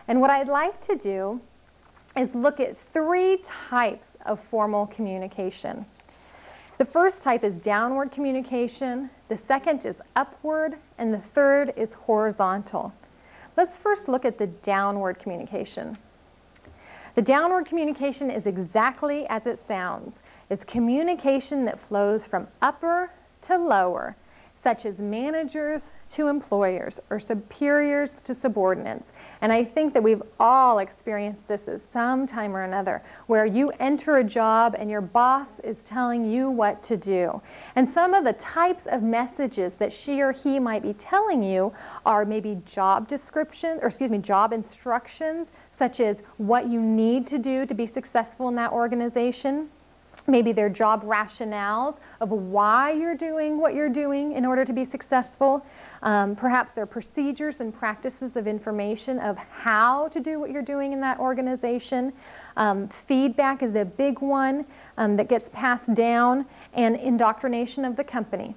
And what I'd like to do is look at 3 types of formal communication. The first type is downward communication, the second is upward, and the third is horizontal. Let's first look at the downward communication. The downward communication is exactly as it sounds. It's communication that flows from upper to lower, such as managers to employers or superiors to subordinates. And I think that we've all experienced this at some time or another, where you enter a job and your boss is telling you what to do. And some of the types of messages that she or he might be telling you are maybe job instructions, such as what you need to do to be successful in that organization. Maybe they're job rationales of why you're doing what you're doing in order to be successful. Perhaps they're procedures and practices of information of how to do what you're doing in that organization. Feedback is a big one that gets passed down, and indoctrination of the company.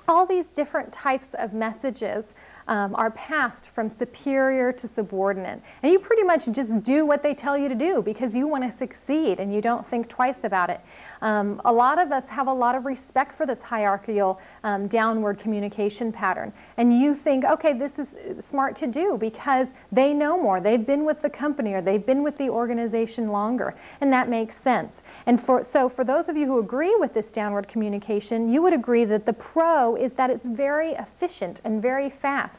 All these different types of messages are passed from superior to subordinate. And you pretty much just do what they tell you to do because you want to succeed and you don't think twice about it. A lot of us have a lot of respect for this hierarchical downward communication pattern. And you think, okay, this is smart to do because they know more. They've been with the company or they've been with the organization longer. And that makes sense. And so for those of you who agree with this downward communication, you would agree that the pro is that it's very efficient and very fast.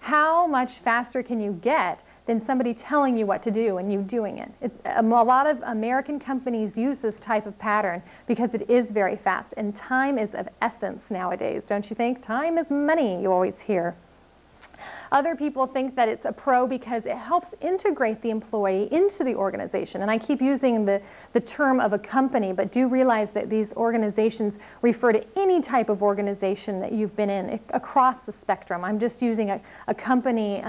How much faster can you get than somebody telling you what to do and you doing it? A lot of American companies use this type of pattern because it is very fast, and time is of essence nowadays, don't you think? Time is money, you always hear. Other people think that it's a pro because it helps integrate the employee into the organization. And I keep using the term of a company, but do realize that these organizations refer to any type of organization that you've been in across the spectrum. I'm just using a company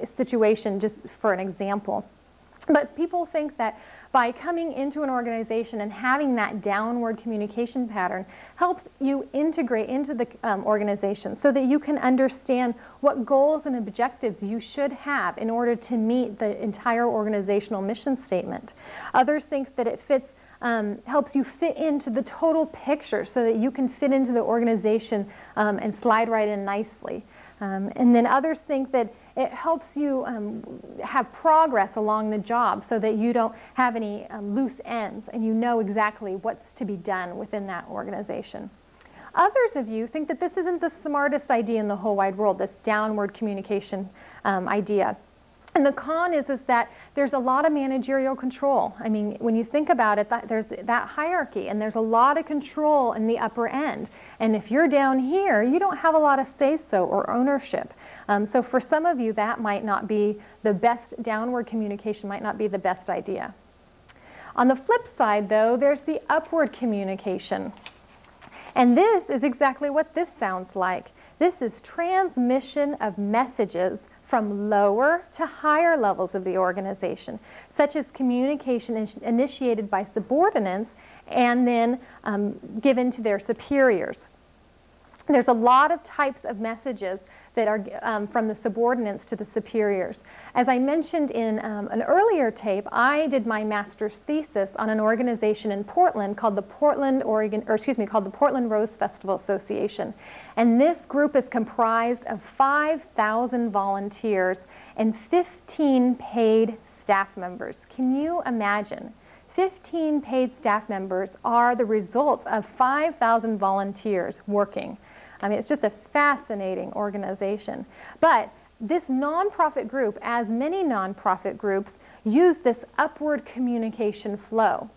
situation just for an example. But people think that by coming into an organization and having that downward communication pattern helps you integrate into the organization so that you can understand what goals and objectives you should have in order to meet the entire organizational mission statement. Others think that it helps you fit into the total picture so that you can fit into the organization and slide right in nicely. And then others think that it helps you have progress along the job so that you don't have any loose ends and you know exactly what's to be done within that organization. Others of you think that this isn't the smartest idea in the whole wide world, this downward communication idea. And the con is that there's a lot of managerial control. I mean, when you think about it, there's that hierarchy, and there's a lot of control in the upper end. And if you're down here, you don't have a lot of say-so or ownership. So for some of you, that might not be the best, downward communication might not be the best idea. On the flip side, though, there's the upward communication. And this is exactly what this sounds like. This is transmission of messages from lower to higher levels of the organization, such as communication initiated by subordinates and then given to their superiors. There's a lot of types of messages that are from the subordinates to the superiors. As I mentioned in an earlier tape, I did my master's thesis on an organization in Portland called the Portland Rose Festival Association. And this group is comprised of 5,000 volunteers and 15 paid staff members. Can you imagine? 15 paid staff members are the result of 5,000 volunteers working. I mean, it's just a fascinating organization. But this nonprofit group, as many nonprofit groups, use this upward communication flow.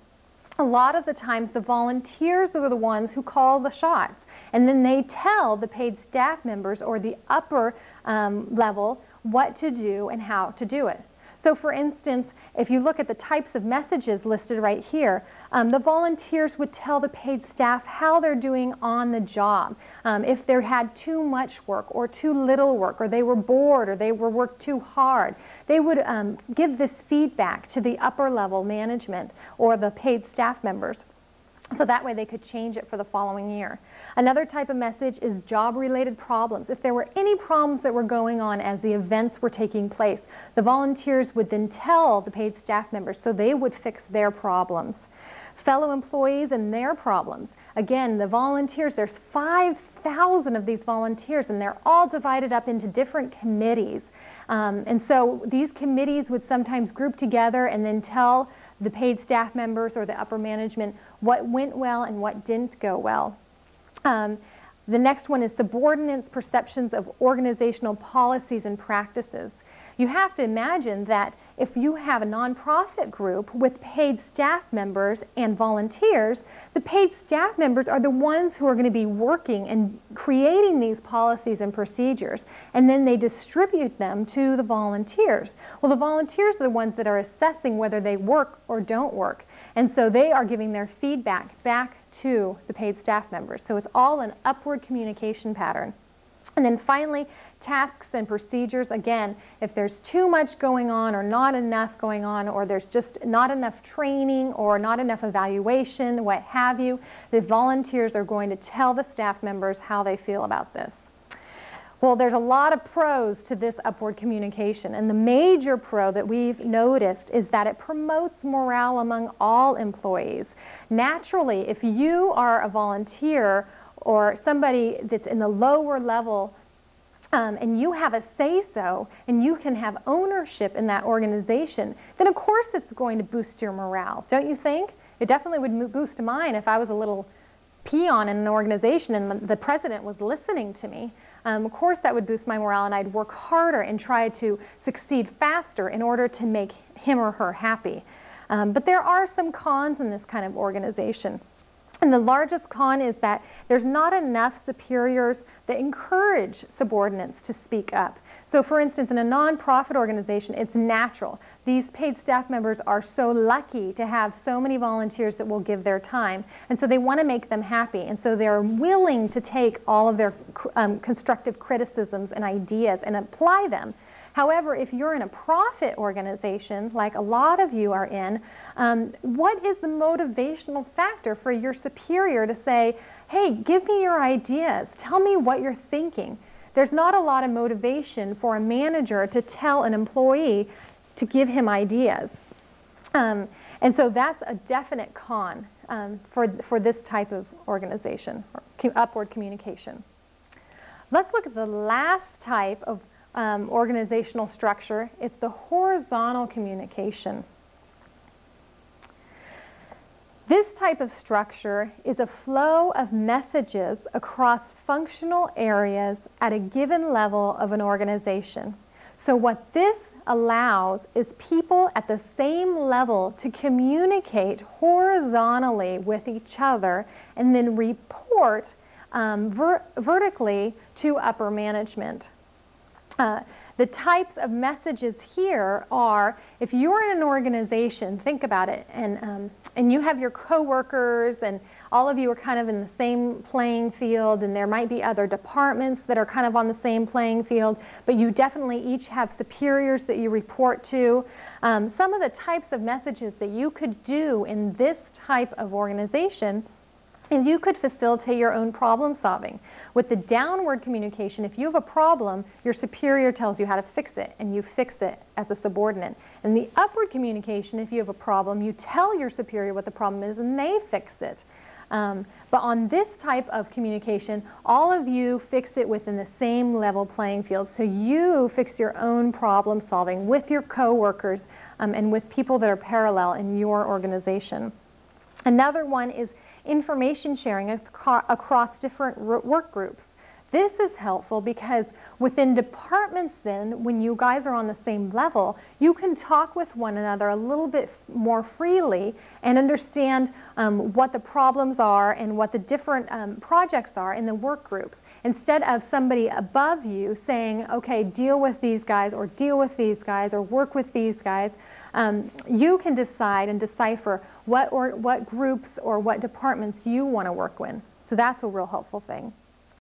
A lot of the times, the volunteers are the ones who call the shots. And then they tell the paid staff members or the upper level what to do and how to do it. So for instance, if you look at the types of messages listed right here, the volunteers would tell the paid staff how they're doing on the job. If they had too much work or too little work, or they were bored or they were worked too hard, they would give this feedback to the upper level management or the paid staff members. So that way they could change it for the following year. Another type of message is job-related problems. If there were any problems that were going on as the events were taking place, the volunteers would then tell the paid staff members so they would fix their problems. Fellow employees and their problems. Again, the volunteers, there's 5,000 of these volunteers and they're all divided up into different committees. And so these committees would sometimes group together and then tell the paid staff members or the upper management what went well and what didn't go well. The next one is subordinates' perceptions of organizational policies and practices. You have to imagine that if you have a nonprofit group with paid staff members and volunteers, the paid staff members are the ones who are going to be working and creating these policies and procedures, and then they distribute them to the volunteers. Well, the volunteers are the ones that are assessing whether they work or don't work, and so they are giving their feedback back to the paid staff members. So it's all an upward communication pattern. And then finally, tasks and procedures. Again, if there's too much going on or not enough going on, or there's just not enough training or not enough evaluation, what have you, the volunteers are going to tell the staff members how they feel about this. Well, there's a lot of pros to this upward communication, and the major pro that we've noticed is that it promotes morale among all employees. Naturally, if you are a volunteer or somebody that's in the lower level and you have a say-so and you can have ownership in that organization, then of course it's going to boost your morale, don't you think? It definitely would boost mine if I was a little peon in an organization and the president was listening to me. Of course that would boost my morale, and I'd work harder and try to succeed faster in order to make him or her happy. But there are some cons in this kind of organization. And the largest con is that there's not enough superiors that encourage subordinates to speak up. So for instance, in a nonprofit organization, it's natural. These paid staff members are so lucky to have so many volunteers that will give their time. And so they want to make them happy. And so they're willing to take all of their constructive criticisms and ideas and apply them. However, if you're in a profit organization, like a lot of you are in, what is the motivational factor for your superior to say, hey, give me your ideas, tell me what you're thinking? There's not a lot of motivation for a manager to tell an employee to give him ideas. And so that's a definite con for this type of organization, or upward communication. Let's look at the last type of organizational structure. It's the horizontal communication. This type of structure is a flow of messages across functional areas at a given level of an organization. So what this allows is people at the same level to communicate horizontally with each other and then report vertically to upper management. The types of messages here are, if you're in an organization, think about it, and you have your coworkers and all of you are kind of in the same playing field, and there might be other departments that are kind of on the same playing field, but you definitely each have superiors that you report to. Some of the types of messages that you could do in this type of organization is you could facilitate your own problem solving. With the downward communication, if you have a problem, your superior tells you how to fix it, and you fix it as a subordinate. In the upward communication, if you have a problem, you tell your superior what the problem is, and they fix it. But on this type of communication, all of you fix it within the same level playing field. So you fix your own problem solving with your coworkers and with people that are parallel in your organization. Another one is information sharing across different work groups. This is helpful because within departments then, when you guys are on the same level, you can talk with one another a little bit more freely and understand what the problems are and what the different projects are in the work groups. Instead of somebody above you saying, okay, deal with these guys or deal with these guys or work with these guys, you can decide and decipher what groups or what departments you want to work with. So that's a real helpful thing.